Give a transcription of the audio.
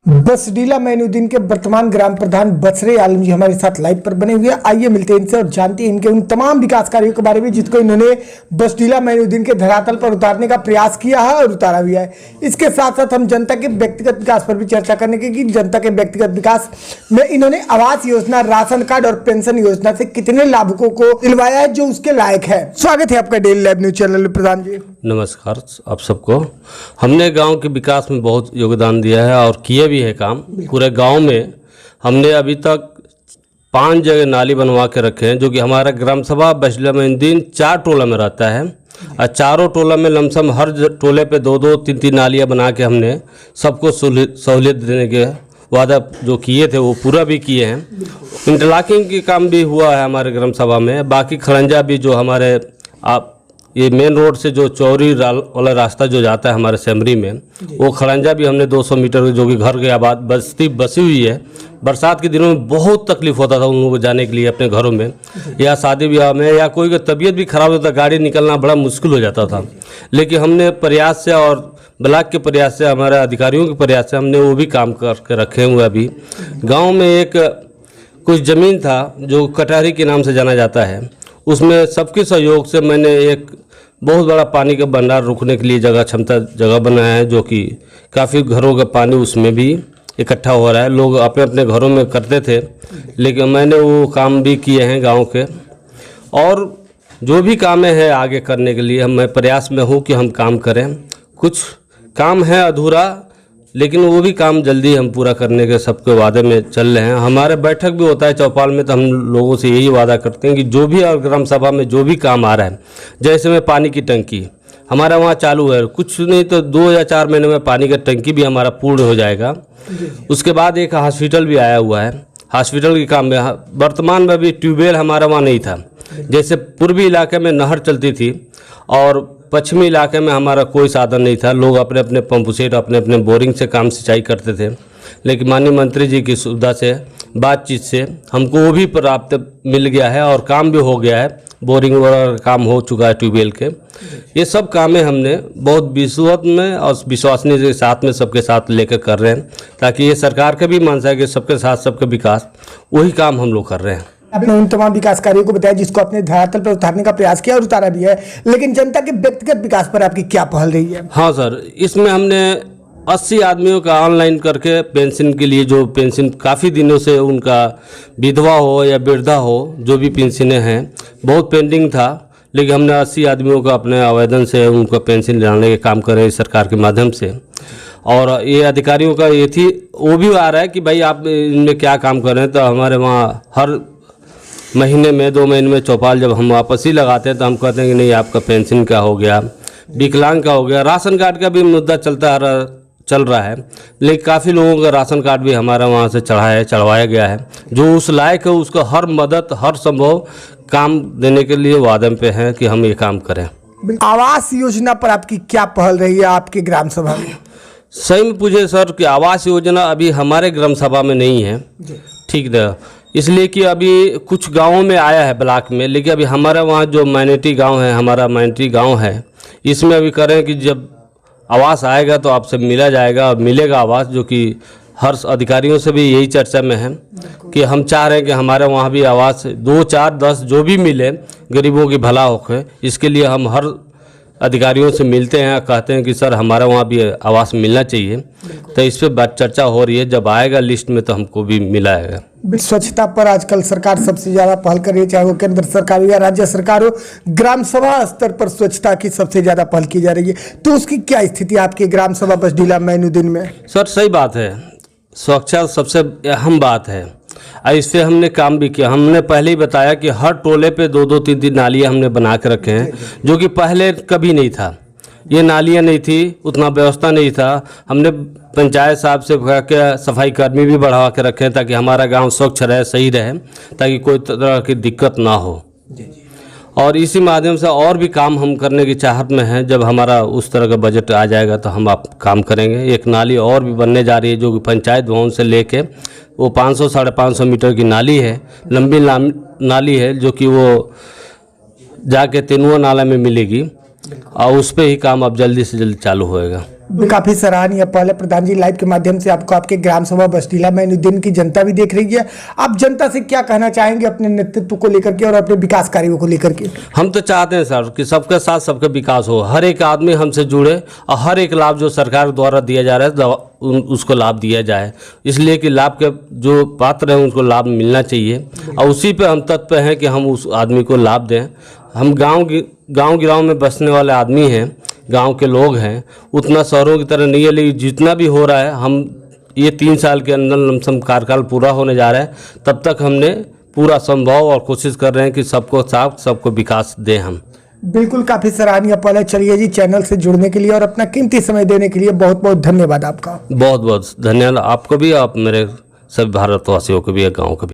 बसडीला मोइनुद्दीन के वर्तमान ग्राम प्रधान बसरे आलम जी हमारे साथ लाइव पर बने हुए हैं। आइए मिलते हैं इनसे और जानते हैं इनके उन तमाम विकास कार्यों के बारे में जिसको इन्होंने बसडीला मोइनुद्दीन के धरातल पर उतारने का प्रयास किया है और उतारा भी है। इसके साथ साथ हम जनता के व्यक्तिगत विकास पर भी चर्चा करने की कि जनता के व्यक्तिगत विकास में इन्होंने आवास योजना, राशन कार्ड और पेंशन योजना से कितने लाभुकों को दिलवाया है जो उसके लायक है। स्वागत है आपका डेली लाइव न्यूज चैनल में प्रधान जी। नमस्कार आप सबको। हमने गांव के विकास में बहुत योगदान दिया है और किए भी है काम। पूरे गांव में हमने अभी तक 5 जगह नाली बनवा के रखे हैं, जो कि हमारा ग्राम सभा बसडीला मोइनुद्दीन 4 टोला में रहता है और चारों टोला में लमसम हर टोले पे 2-2, 3-3 नालियाँ बना के हमने सबको सहूलियत देने के वादा जो किए थे वो पूरा भी किए हैं। इंटरलॉकिंग की काम भी हुआ है हमारे ग्राम सभा में। बाकी खड़ंजा भी जो हमारे ये मेन रोड से जो चौरी वाला रास्ता जो जाता है हमारे सेमरी में, वो खड़ंजा भी हमने 200 मीटर जो कि घर के आबाद बस्ती बसी हुई है। बरसात के दिनों में बहुत तकलीफ होता था उन लोगों को जाने के लिए अपने घरों में, या शादी ब्याह में, या कोई की तबीयत भी खराब होता, गाड़ी निकलना बड़ा मुश्किल हो जाता था। लेकिन हमने प्रयास से और ब्लॉक के प्रयास से, हमारे अधिकारियों के प्रयास से हमने वो भी काम करके रखे हुए। अभी गाँव में एक कुछ ज़मीन था जो कटहरी के नाम से जाना जाता है, उसमें सबके सहयोग से मैंने एक बहुत बड़ा पानी का भंडार रुकने के लिए क्षमता जगह बनाया है, जो कि काफ़ी घरों का पानी उसमें भी इकट्ठा हो रहा है। लोग अपने अपने घरों में करते थे, लेकिन मैंने वो काम भी किए हैं गांव के। और जो भी काम है आगे करने के लिए मैं प्रयास में हूँ कि हम काम करें। कुछ काम है अधूरा, लेकिन वो भी काम जल्दी हम पूरा करने के सबके वादे में चल रहे हैं। हमारे बैठक भी होता है चौपाल में, तो हम लोगों से यही वादा करते हैं कि जो भी ग्राम सभा में जो भी काम आ रहा है, जैसे में पानी की टंकी हमारा वहाँ चालू है, कुछ नहीं तो 2 या 4 महीने में पानी का टंकी भी हमारा पूर्ण हो जाएगा। उसके बाद एक हॉस्पिटल भी आया हुआ है। हॉस्पिटल के काम में वर्तमान में भी ट्यूबवेल हमारा वहाँ नहीं था। जैसे पूर्वी इलाके में नहर चलती थी और पश्चिमी इलाके में हमारा कोई साधन नहीं था। लोग अपने अपने पंप सेट, अपने अपने बोरिंग से काम सिंचाई करते थे। लेकिन माननीय मंत्री जी की सुविधा से, बातचीत से हमको वो भी प्राप्त मिल गया है और काम भी हो गया है। बोरिंग वगैरह काम हो चुका है ट्यूबवेल के। ये सब कामें हमने बहुत विश्वास में और विश्वसनीय के साथ में सबके साथ लेकर कर रहे हैं, ताकि ये सरकार का भी मंशा है कि सबके साथ सबका विकास, वही काम हम लोग कर रहे हैं। आपने उन तमाम विकास कार्यों को बताया जिसको अपने धरातल पर उतारने का प्रयास किया और उतारा भी है, लेकिन जनता के व्यक्तिगत विकास पर आपकी क्या पहल रही है? हाँ सर, इसमें हमने 80 आदमियों का ऑनलाइन करके पेंशन के लिए, जो पेंशन काफ़ी दिनों से उनका विधवा हो या वृद्धा हो, जो भी पेंशनें हैं, बहुत पेंडिंग था, लेकिन हमने 80 आदमियों का अपने आवेदन से उनको पेंशन दिलाने के काम कर रहे हैं सरकार के माध्यम से। और ये अधिकारियों का ये थी, वो भी आ रहा है कि भाई आप इनमें क्या काम कर रहे हैं। तो हमारे वहाँ हर महीने में 2 महीने में चौपाल जब हम वापस ही लगाते हैं तो हम कहते हैं कि नहीं, आपका पेंशन का हो गया, विकलांग का हो गया, राशन कार्ड का भी मुद्दा चल रहा है। लेकिन काफ़ी लोगों का राशन कार्ड भी हमारा वहाँ से चढ़वाया गया है। जो उस लायक है उसको हर मदद, हर संभव काम देने के लिए वादे पे हैं कि हम ये काम करें। आवास योजना पर आपकी क्या पहल रही है आपके ग्राम सभा में? सही में पूछे सर कि आवास योजना अभी हमारे ग्राम सभा में नहीं है, ठीक है, इसलिए कि अभी कुछ गांवों में आया है ब्लॉक में, लेकिन अभी हमारा वहाँ जो माइनॉरिटी गांव है, हमारा माइनॉरिटी गांव है, इसमें अभी करें कि जब आवास आएगा तो आपसे मिला जाएगा और मिलेगा आवास, जो कि हर अधिकारियों से भी यही चर्चा में है कि हम चाह रहे हैं कि हमारे वहाँ भी आवास 2, 4, 10 जो भी मिले, गरीबों की भला होकर, इसके लिए हम हर अधिकारियों से मिलते हैं, कहते हैं कि सर हमारा वहाँ भी आवास मिलना चाहिए। तो इस पर चर्चा हो रही है, जब आएगा लिस्ट में तो हमको भी मिलाएगा। स्वच्छता पर आजकल सरकार सबसे ज़्यादा पहल कर रही है, चाहे वो केंद्र सरकार हो या राज्य सरकार हो। ग्राम सभा स्तर पर स्वच्छता की सबसे ज़्यादा पहल की जा रही है, तो उसकी क्या स्थिति है आपके ग्राम सभा बसडीला मोइनुद्दीन में? सर सही बात है, स्वच्छता सबसे अहम बात है और इस पर हमने काम भी किया। हमने पहले ही बताया कि हर टोले पे 2-2, 3-3 नालियाँ हमने बना के रखे हैं, जो कि पहले कभी नहीं था। ये नालियाँ नहीं थी, उतना व्यवस्था नहीं था। हमने पंचायत साहब से के सफाई कर्मी भी बढ़ा के रखे हैं, ताकि हमारा गांव स्वच्छ रहे, सही रहे, ताकि कोई तरह की दिक्कत ना हो। और इसी माध्यम से और भी काम हम करने की चाहत में हैं। जब हमारा उस तरह का बजट आ जाएगा तो हम आप काम करेंगे। एक नाली और भी बनने जा रही है, जो कि पंचायत भवन से लेके वो 500-550 मीटर की नाली है, लंबी नाली है, जो कि वो जाके तेनुआ नाला में मिलेगी और उस पर ही काम अब जल्दी से जल्दी चालू होएगा। काफी सराहनीय। पहले प्रधान जी लाइव के माध्यम से आपको आपके ग्राम सभा बसडीला मोइनुद्दीन की जनता भी देख रही है, आप जनता से क्या कहना चाहेंगे अपने नेतृत्व को लेकर के और अपने विकास कार्यों को लेकर के? हम तो चाहते हैं सर कि सबके साथ सबका विकास हो, हर एक आदमी हमसे जुड़े और हर एक लाभ जो सरकार द्वारा दिया जा रहा है उसको लाभ दिया जाए, इसलिए कि लाभ के जो पात्र हैं उनको लाभ मिलना चाहिए और उसी पे हम तत्पर हैं कि हम उस आदमी को लाभ दें। हम गांव गिराव में बसने वाले आदमी हैं, गांव के लोग हैं, उतना शहरों की तरह नहीं है, लेकिन जितना भी हो रहा है हम ये 3 साल के अंदर लमसम कार्यकाल पूरा होने जा रहा है, तब तक हमने पूरा संभव और कोशिश कर रहे हैं कि सबको साथ सबको विकास दें हम। बिल्कुल, काफी सराहनीय पहल है। चलिए जी, चैनल से जुड़ने के लिए और अपना कीमती समय देने के लिए बहुत बहुत धन्यवाद आपका। बहुत बहुत धन्यवाद आपको भी, आप मेरे सभी भारतवासियों को भी, गाँव को भी।